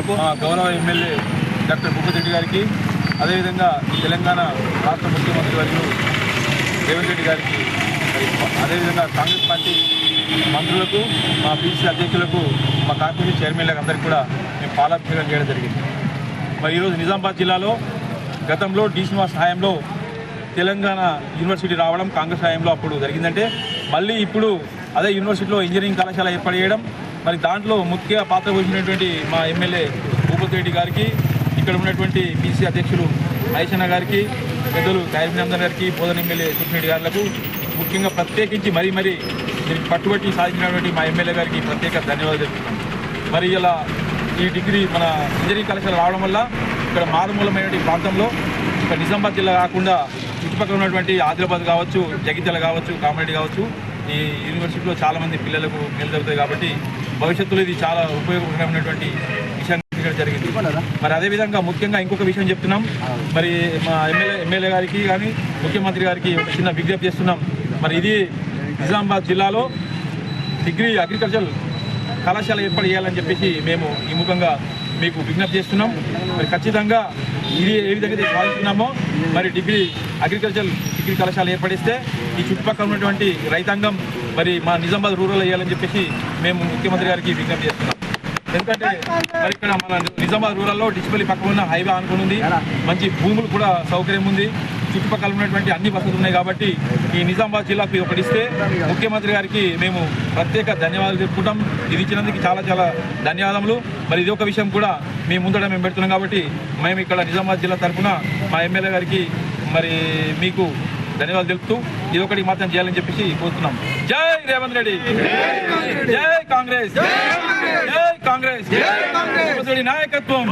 గౌరవ MLA doctor Bhupathi Reddy గారికి, అదేవిధంగా తెలంగాణ రాష్ట్ర ముఖ్యమంత్రి వర్యులు రేవంత్ రెడ్డి గారికి, అదేవిధంగా కాంగ్రెస్ పార్టీ మంత్రులకు, మా పీసీ అధ్యక్షులకు, మా కార్పొరేషన్ చైర్మన్లకు అందరికీ కూడా మేము పాలాభిషేకం చేయడం జరిగింది. మరి ఈరోజు నిజామాబాద్ జిల్లాలో గతంలో డీ శ్రీనివాస్ హయాంలో తెలంగాణ యూనివర్సిటీ రావడం కాంగ్రెస్ హయాంలో అప్పుడు జరిగిందంటే, మళ్ళీ ఇప్పుడు అదే యూనివర్సిటీలో ఇంజనీరింగ్ కళాశాల ఏర్పాటు చేయడం, మరి దాంట్లో ముఖ్య పాత్ర వహించినటువంటి మా ఎమ్మెల్యే భూపతి రెడ్డి గారికి, ఇక్కడ ఉన్నటువంటి పీసీ అధ్యక్షులు మహేషన్న గారికి, పెద్దలు ఖైరమీనందన్ గారికి, బోధన ఎమ్మెల్యే కృష్ణరెడ్డి గారులకు ముఖ్యంగా ప్రత్యేకించి మరీ దీనికి పట్టుబట్టి సాధించినటువంటి మా ఎమ్మెల్యే గారికి ప్రత్యేక ధన్యవాదాలు తెలుపుతున్నాం. మరి ఇలా ఈ డిగ్రీ మన ఇంజనీరింగ్ కళాశాల రావడం వల్ల ఇక్కడ మారుమూలమైనటువంటి ప్రాంతంలో ఇక్కడ నిజామాబాద్ జిల్లా కాకుండా చుట్టుపక్కల ఉన్నటువంటి ఆదిలాబాద్ కావచ్చు, జగిత్యాల కావచ్చు, కామారెడ్డి కావచ్చు, ఈ యూనివర్సిటీలో చాలామంది పిల్లలకు మేలు జరుగుతాయి. కాబట్టి భవిష్యత్తులో ఇది చాలా ఉపయోగకరమైనటువంటి విషయం జరిగింది. మరి అదేవిధంగా ముఖ్యంగా ఇంకొక విషయం చెప్తున్నాం. మరి మా ఎమ్మెల్యే గారికి కానీ ముఖ్యమంత్రి గారికి ఒక చిన్న విజ్ఞప్తి చేస్తున్నాం. మరి ఇది నిజామాబాద్ జిల్లాలో డిగ్రీ అగ్రికల్చర్ కళాశాల ఏర్పాటు చేయాలని చెప్పేసి మేము ఈ ముఖంగా మీకు విజ్ఞప్తి చేస్తున్నాం. మరి ఖచ్చితంగా ఇది ఏ విధంగా సాధిస్తున్నామో మరి అగ్రికల్చర్ డిగ్రీ కళాశాల ఏర్పడిస్తే ఈ చుట్టుపక్కల ఉన్నటువంటి రైతాంగం మరి మా నిజామాబాద్ రూరల్ అయ్యాలని చెప్పేసి మేము ముఖ్యమంత్రి గారికి విజ్ఞప్తి చేస్తున్నాం. ఎందుకంటే మరి ఇక్కడ మన నిజామాబాద్ రూరల్లో డిస్పల్లి పక్కన ఉన్న హైవే ఆనుకుని ఉంది, మంచి భూములు కూడా సౌకర్యం ఉంది, చుట్టుపక్కల ఉన్నటువంటి అన్ని వసతులు ఉన్నాయి. కాబట్టి ఈ నిజామాబాద్ జిల్లాకు ఒకటి ఇస్తే ముఖ్యమంత్రి గారికి మేము ప్రత్యేక ధన్యవాదాలు చెప్పుకుంటాం. ఇది ఇచ్చినందుకు చాలా ధన్యవాదములు. మరి ఇది ఒక విషయం కూడా మేము ముందట మేము పెడుతున్నాం. కాబట్టి మేము ఇక్కడ నిజామాబాద్ జిల్లా తరఫున మా ఎమ్మెల్యే గారికి మరి మీకు ధన్యవాదాలు తెలుపుతూ ఇది ఒకటి మాత్రం చేయాలని చెప్పేసి కోరుతున్నాం. జై రేవంత్ రెడ్డి, జై కాంగ్రెస్, జై కాంగ్రెస్, నాయకత్వం.